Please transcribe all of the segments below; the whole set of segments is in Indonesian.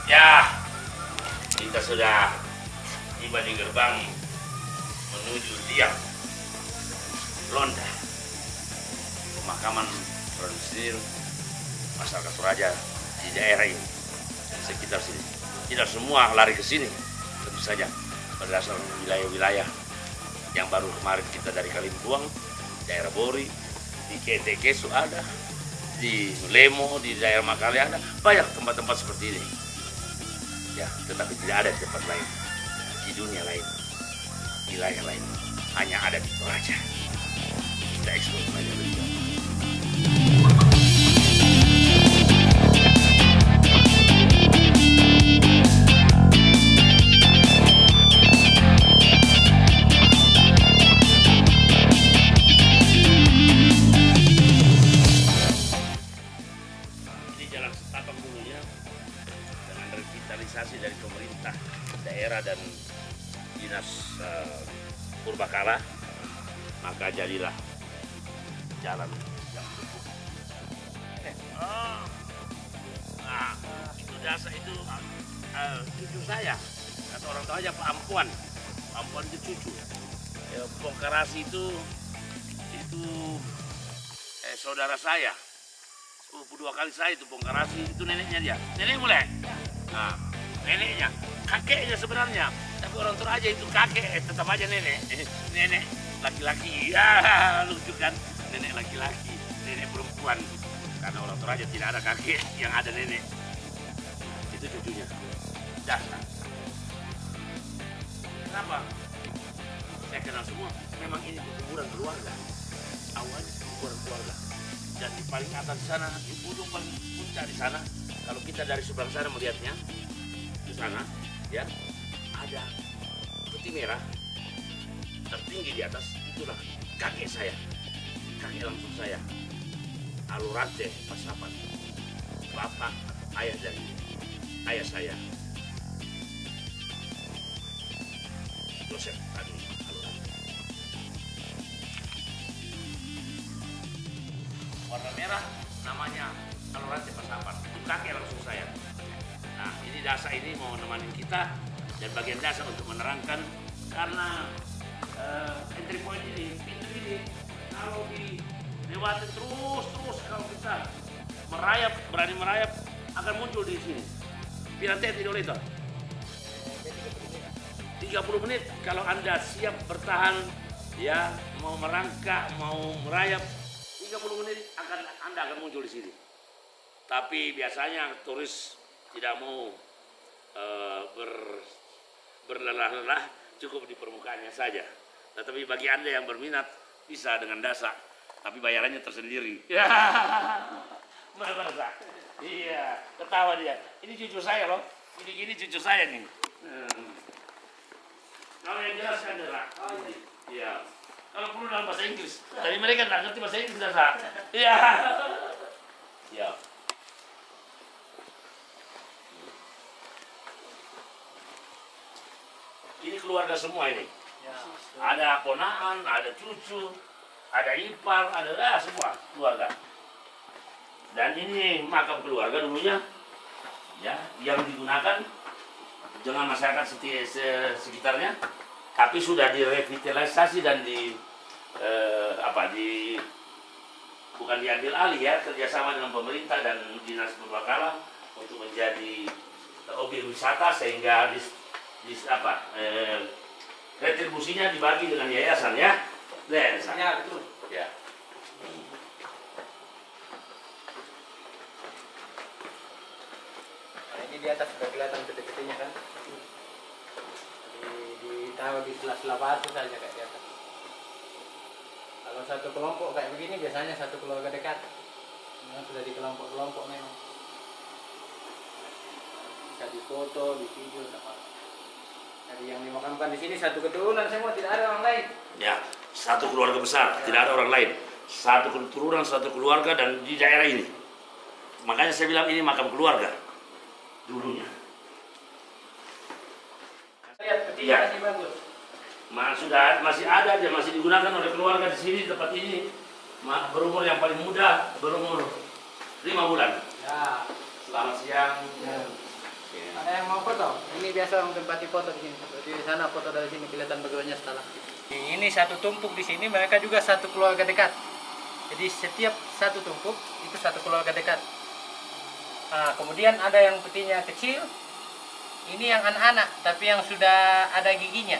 Ya, kita sudah tiba di gerbang menuju Liang Londa, pemakaman tradisional masyarakat Toraja di daerah ini, sekitar sini. Tidak semua lari ke sini, tentu saja berdasarkan wilayah-wilayah yang baru kemarin kita dari Kalimpuang, daerah Bori, di Ketekesu ada, di Lemo, di daerah Makale ada, banyak tempat-tempat seperti ini. Ya, tetapi tidak ada di tempat lain, di dunia lain, wilayah lain, hanya ada di Toraja. Kita eksplor saja lebih jauh. Dari pemerintah daerah dan dinas Purbakala, maka jadilah jalan yang cukup. Nah, itu dasar itu cucu saya, kata orang tua aja Pak Ampuan. Ampuan itu cucu. Pongkarasi itu saudara saya. 22 kali saya itu Pongkarasi, itu neneknya dia. Nenek mulai. Nah, neneknya, kakeknya sebenarnya, tapi orang Toraja itu kakek, tetap aja nenek. Nenek laki-laki, ya lucu kan, nenek laki-laki, nenek perempuan. Karena orang Toraja tidak ada kakek, yang ada nenek. Itu cucunya. Dasar. Kenapa? Saya kenal semua. Memang ini kuburan keluarga. Awalnya kuburan keluarga. Dan di paling atas sana, di ujung paling puncak di sana, kalau kita dari seberang sana melihatnya, di sana, ya, ada putih merah tertinggi di atas, itulah kakek saya, kakek langsung saya, Alurante Pasapan, bapak ayah dari ayah saya, Joseph tadi Alurante. Warna merah namanya Alurante Pasapan, itu kakek langsung saya. Nah, ini Dasa ini mau nemanin kita dan bagian Dasa untuk menerangkan, karena entry point ini, pintu ini kalau dilewati terus kalau kita merayap, berani merayap, akan muncul di sini. Pirante tidak boleh itu. 30 menit kalau Anda siap bertahan, ya, mau merangkak, mau merayap, 30 menit Anda akan muncul di sini. Tapi biasanya turis tidak mau berlelah-lelah, cukup di permukaannya saja. Tetapi bagi Anda yang berminat, bisa dengan Dasa, tapi bayarannya tersendiri. Ya, Dasa. Iya, ketawa dia. Ini cucu saya loh. Ini cucu saya nih. Kalau yang jelas kan Dasa. Iya. Kalau perlu dalam bahasa Inggris. Tapi mereka nggak ngerti bahasa Inggris, Dasa. Iya. Ya. Ini keluarga semua ini. Ada ponaan, ada cucu, ada ipar, ada semua keluarga. Dan ini makam keluarga dulunya, ya, yang digunakan dengan masyarakat sekitarnya, tapi sudah direvitalisasi dan bukan diambil alih, ya, kerjasama dengan pemerintah dan dinas Purbakala untuk menjadi objek wisata, sehingga retribusinya dibagi dengan yayasan, ya. Ya, betul. Ya. Nah, ini di atas sudah kelihatan peti-petinya kan. Ditaruh di sela-sela batu saja kayak di atas. Kalau satu kelompok kayak begini biasanya satu keluarga dekat. Memang sudah di kelompok-kelompok memang. Bisa difoto, di video, sama. Jadi yang dimakamkan di sini satu keturunan semua, tidak ada orang lain. Ya, satu keluarga besar, tidak ada orang lain. Satu keturunan, satu keluarga, dan di daerah ini. Makanya saya bilang ini makam keluarga dulunya. Lihat petinya masih bagus. Masih ada, dia masih digunakan oleh keluarga di sini, tempat ini. Berumur yang paling muda, berumur 5 bulan. Ya. Selamat siang. Ada yang mau foto? Ini biasa orang tempati foto di sini. Seperti di sana foto dari sini kelihatan bagaimana setelah. Ini satu tumpuk di sini, mereka juga satu keluarga dekat. Jadi setiap satu tumpuk itu satu keluarga dekat. Nah, kemudian ada yang petinya kecil. Ini yang anak-anak, tapi yang sudah ada giginya.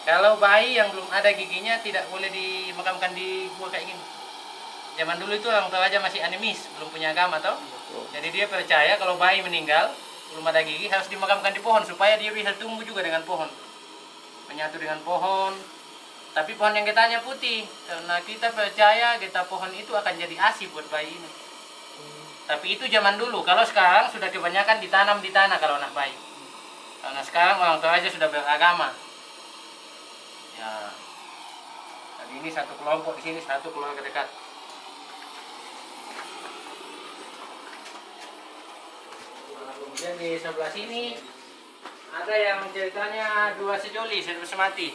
Kalau bayi yang belum ada giginya tidak boleh dimakamkan di gua kayak gini. Zaman dulu itu orang tua aja masih animis, belum punya agama toh. Jadi dia percaya kalau bayi meninggal belum ada gigi harus dimakamkan di pohon supaya dia bisa tumbuh juga dengan pohon, menyatu dengan pohon. Tapi pohon yang getahnya putih karena kita percaya getah pohon itu akan jadi ASI buat bayi ini. Tapi itu zaman dulu. Kalau sekarang sudah kebanyakan ditanam di tanah kalau anak bayi. Karena sekarang orang tua aja sudah beragama. Ya. Jadi ini satu kelompok di sini, satu keluarga dekat. Kemudian di sebelah sini ada yang ceritanya dua sejoli, semati.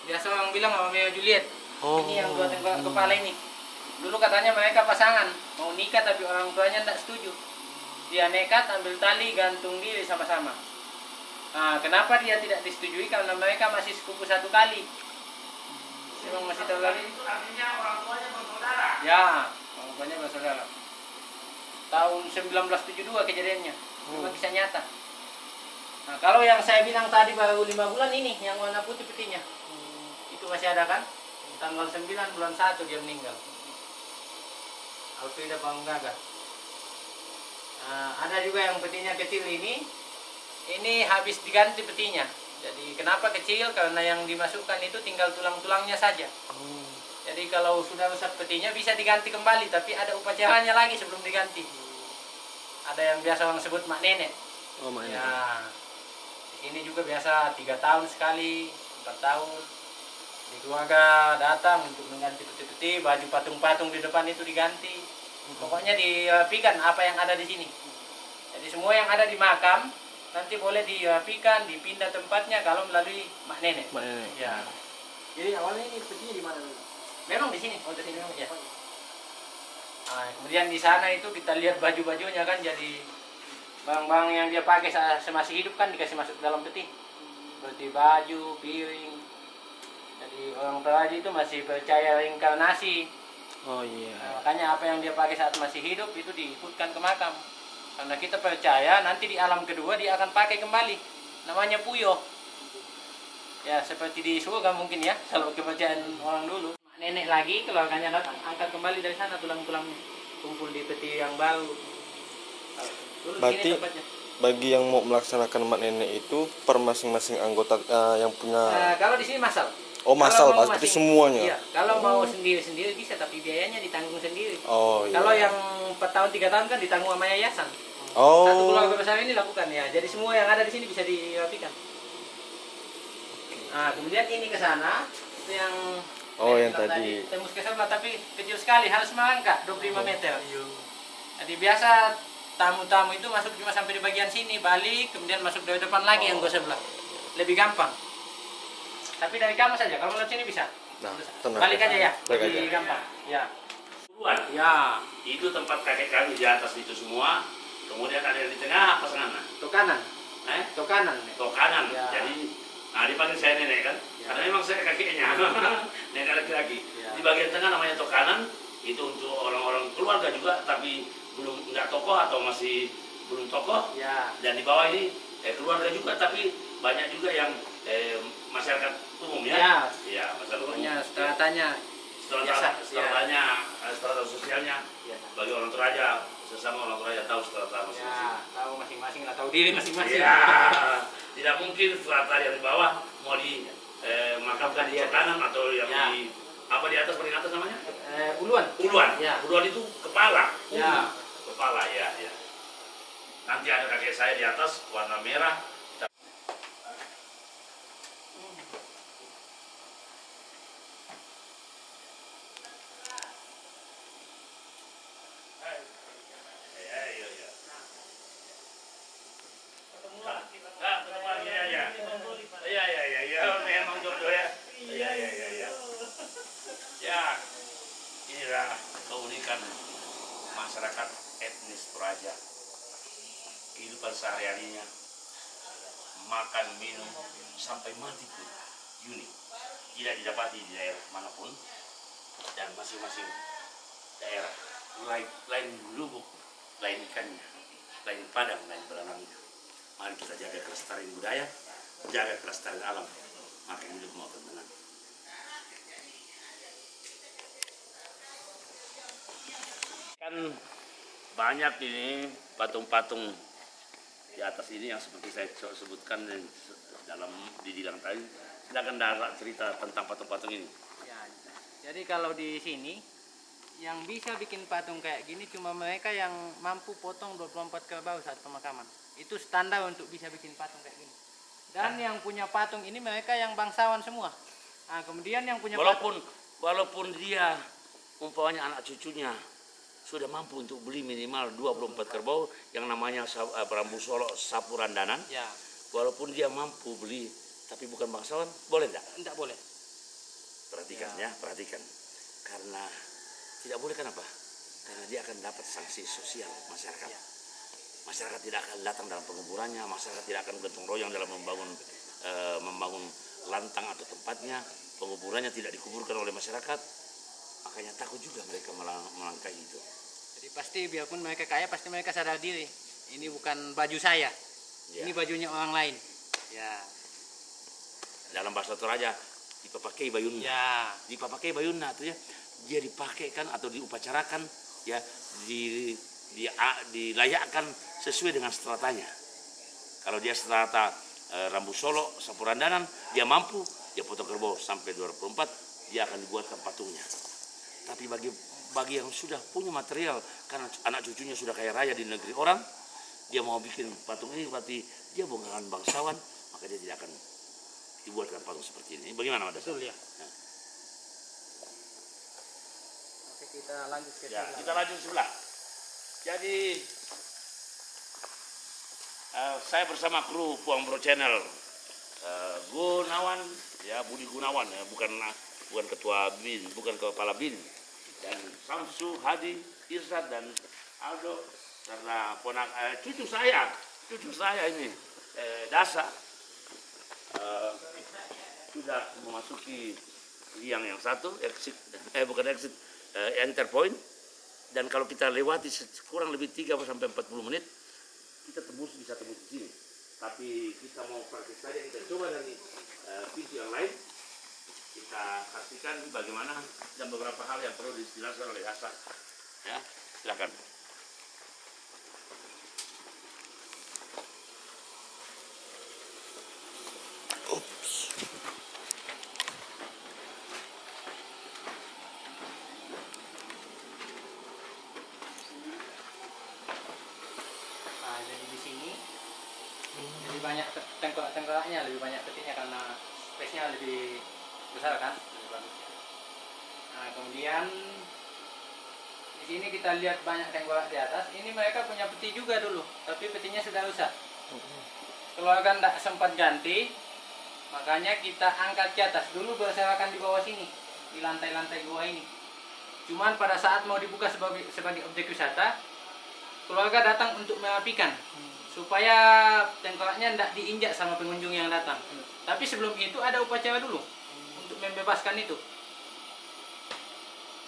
Biasa orang bilang Romeo Juliet. Ini yang dua tembak kepala ini. Dulu katanya mereka pasangan, mau nikah tapi orang tuanya tidak setuju. Dia nekat ambil tali gantung diri sama-sama. Nah, kenapa dia tidak disetujui? Karena mereka masih sepupu satu kali. Memang masih terlalu. Itu artinya orang tuanya bersaudara. Ya, orang tuanya bersaudara. Tahun 1972 kejadiannya. Memang kisah nyata. Nah, kalau yang saya bilang tadi baru 5 bulan ini, yang warna putih petinya. Itu masih ada kan? Tanggal 9 bulan 1 dia meninggal. Alfreda Panggaga. Nah, ada juga yang petinya kecil ini habis diganti petinya. Jadi kenapa kecil? Karena yang dimasukkan itu tinggal tulang-tulangnya saja. Jadi kalau sudah rusak petinya bisa diganti kembali, tapi ada upacaranya lagi sebelum diganti. Ada yang biasa orang sebut mak nenek. Oh, mak nenek. Ya, di sini juga biasa 3 tahun sekali, 4 tahun. Di keluarga datang untuk mengganti peti-peti, baju patung-patung di depan itu diganti. Pokoknya dirapikan apa yang ada di sini. Jadi semua yang ada di makam nanti boleh dirapikan, dipindah tempatnya kalau melalui mak nenek. Mak nenek. Ya. Jadi awalnya ini petinya di mana dulu? Memang di sini, di sini ya. Nah, kemudian di sana itu kita lihat baju-bajunya kan, jadi barang-barang yang dia pakai semasih hidup kan dikasih masuk ke dalam peti. Seperti baju, piring. Jadi orang Toraja itu masih percaya reinkarnasi. Oh iya. Nah, makanya apa yang dia pakai saat masih hidup itu diikutkan ke makam. Karena kita percaya nanti di alam kedua dia akan pakai kembali. Namanya puyo. Ya seperti di surga mungkin ya, kalau kepercayaan orang dulu. Nenek lagi keluarganya datang, angkat kembali dari sana tulang-tulangnya. Kumpul di peti yang baru. Dulu Berarti sini tempatnya. bagi yang mau melaksanakan mak nenek itu per masing-masing anggota yang punya. Kalau di sini masal. Oh, masal Kalau mau berarti semuanya. Iya, kalau mau sendiri-sendiri bisa, tapi biayanya ditanggung sendiri. Oh iya. Kalau yang 4 tahun 3 tahun kan ditanggung sama yayasan. Oh. Satu keluarga besar ini lakukan ya. Jadi semua yang ada di sini bisa dirapikan. Nah, kemudian ini ke sana itu yang Yang tadi. tembus ke sebelah tapi kecil sekali, harus merangkak 25 meter. Jadi biasa tamu-tamu itu masuk cuma sampai di bagian sini, balik, kemudian masuk dari depan lagi yang ke sebelah. Lebih gampang. Tapi dari kamu saja, kalau lewat sini bisa. Nah, tenang. Balik aja ya, Balik lebih aja. gampang. Ya. Duluan. Ya, Itu tempat kakek kami di atas itu semua. Kemudian ada yang di tengah pasangan. to kanan. To kanan. Atau kanan. Ya. Jadi, nah dipanggil saya nenek kan. Ya. Karena memang saya kakeknya. Nenek laki-laki. Ya. Di bagian tengah namanya to kanan. Itu untuk orang-orang keluarga juga, tapi belum nggak tokoh atau masih belum tokoh. Ya. Dan di bawah ini keluarga juga, tapi banyak juga yang masyarakat umum ya. Ya. Iya, masyarakat umum. Pokoknya stratanya biasa. Stratanya, strata sosialnya Ya. bagi orang Toraja, sesama orang Toraja tahu strata masing-masing. Ya, tahu masing-masing lah, tahu diri masing-masing. Iya. Tidak mungkin strata yang di bawah mau dimakamkan di kanan atau yang Ya. di apa di atas, paling atas namanya? Uluan. Uluan. Ya. Uluan itu kepala. Ya. Kepala ya, ya. Nanti ada kakek saya di atas warna merah. Inilah keunikan masyarakat etnis Toraja. kehidupan sehari-harinya, makan, minum, sampai mati pun unik. Tidak didapati di daerah manapun, dan masing-masing daerah lain lubuk, lain ikannya, lain padang, lain berenangnya. Mari kita jaga kelestarian budaya, jaga kelestarian alam, maka hidup mau tenang. Kan banyak ini patung-patung di atas ini yang seperti saya sebutkan di dilang tadi. Silakan Dara cerita tentang patung-patung ini. Ya, jadi kalau di sini yang bisa bikin patung kayak gini cuma mereka yang mampu potong 24 kerbau saat pemakaman. Itu standar untuk bisa bikin patung kayak gini. Dan yang punya patung ini mereka yang bangsawan semua. Nah, kemudian yang punya walaupun dia umpamanya anak cucunya sudah mampu untuk beli minimal 24 kerbau yang namanya Rambu Solo Sapu Randanan. Ya. Walaupun dia mampu beli tapi bukan bangsawan, boleh enggak? Enggak boleh. Perhatikan ya, perhatikan. Karena tidak boleh, kenapa? Karena dia akan dapat sanksi sosial masyarakat. Ya. Masyarakat tidak akan datang dalam penguburannya, masyarakat tidak akan gotong royong dalam membangun lantang atau tempatnya, penguburannya tidak dikuburkan oleh masyarakat. Makanya takut juga mereka melangkahi itu. Jadi pasti biarpun mereka kaya, pasti mereka sadar diri. Ini bukan baju saya, Ya. ini bajunya orang lain. Ya. Dalam bahasa Toraja, dipakai bayunna. Ya. Dipakai bayunna itu ya, dia dipakaikan atau diupacarakan, ya, dilayakkan sesuai dengan stratanya. Kalau dia strata Rambu Solo Sapu Randanan, dia mampu, dia potong kerbau sampai 24, dia akan dibuatkan patungnya. Tapi bagi yang sudah punya material, karena anak cucunya sudah kaya raya di negeri orang, dia mau bikin patung ini, berarti dia bukan bangsawan, maka dia tidak akan dibuatkan patung seperti ini. Bagaimana, Mas? Betul ya. Oke, kita lanjut ke Ya, sebelah. kita lanjut sebelah. Jadi saya bersama kru Puang Bro Channel, Gunawan, ya, Budi Gunawan, ya, bukan ketua BIN, bukan kepala BIN, dan Samsu, Hadi, Irsad, dan Aldo, karena cucu saya ini Dasa sudah memasuki liang yang satu, enter point, dan kalau kita lewati kurang lebih 3 sampai 40 menit kita bisa tembus di sini. Tapi kita mau praktis saja, kita coba dari pintu yang lain, kita saksikan bagaimana dan beberapa hal yang perlu dijelaskan oleh Dasa. Ya, silakan. Nah, jadi di sini lebih banyak tengkorak-tengkoraknya, lebih banyak petinya karena space-nya lebih besar kan, lebih bagus. Nah, kemudian di sini kita lihat banyak tengkorak di atas. Ini mereka punya peti juga dulu, tapi petinya sudah rusak. Keluarga tidak sempat ganti, makanya kita angkat ke atas. Dulu berserakan di bawah sini, di lantai-lantai gua ini. Cuman pada saat mau dibuka sebagai objek wisata, keluarga datang untuk merapikan supaya tengkoraknya tidak diinjak sama pengunjung yang datang. Tapi sebelum itu ada upacara dulu untuk membebaskan itu,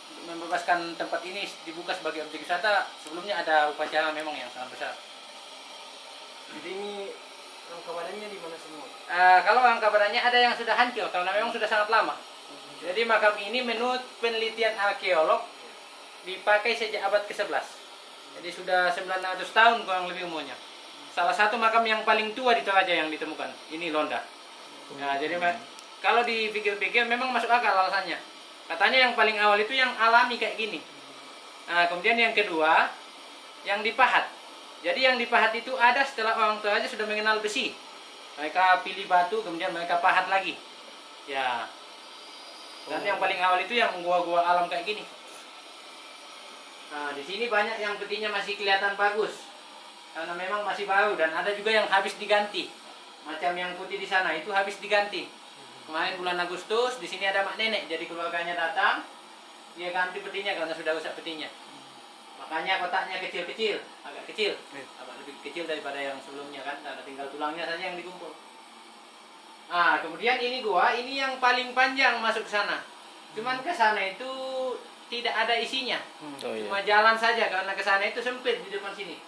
untuk membebaskan tempat ini dibuka sebagai objek wisata. Sebelumnya ada upacara memang yang sangat besar. Jadi ini rangka badannya di mana semua? Kalau rangka badannya ada yang sudah hancur karena memang sudah sangat lama. Jadi makam ini menurut penelitian arkeolog dipakai sejak abad ke-11. Jadi sudah 900 tahun kurang lebih umurnya. Salah satu makam yang paling tua di Toraja yang ditemukan, ini Londa. Nah, jadi kalau dipikir-pikir memang masuk akal alasannya. Katanya yang paling awal itu yang alami kayak gini. Nah, kemudian yang kedua, yang dipahat. Jadi yang dipahat itu ada setelah orang Toraja sudah mengenal besi. Mereka pilih batu, kemudian mereka pahat lagi. Ya. Dan yang paling awal itu yang gua-gua alam kayak gini. Nah, di sini banyak yang petinya masih kelihatan bagus. Karena memang masih baru, dan ada juga yang habis diganti. Macam yang putih di sana itu habis diganti. Kemarin bulan Agustus di sini ada mak nenek, jadi keluarganya datang, dia ganti petinya karena sudah rusak petinya. Makanya kotaknya kecil-kecil, agak kecil, agak lebih kecil daripada yang sebelumnya kan, karena tinggal tulangnya saja yang dikumpul. Ah, kemudian ini gua, ini yang paling panjang masuk ke sana. Cuman ke sana itu tidak ada isinya, Oh, iya. cuma jalan saja karena ke sana itu sempit di depan sini.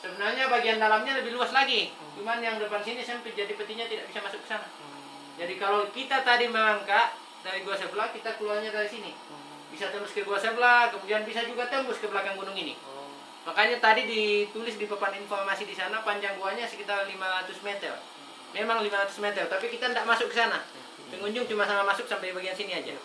Sebenarnya bagian dalamnya lebih luas lagi, cuman yang depan sini sempit, jadi petinya tidak bisa masuk ke sana. Jadi kalau kita tadi mengangkat dari gua sebelah, kita keluarnya dari sini. Bisa tembus ke gua sebelah, kemudian bisa juga tembus ke belakang gunung ini. Makanya tadi ditulis di papan informasi di sana panjang guanya sekitar 500 meter. Memang 500 meter, tapi kita tidak masuk ke sana. Pengunjung cuma sama masuk sampai bagian sini aja.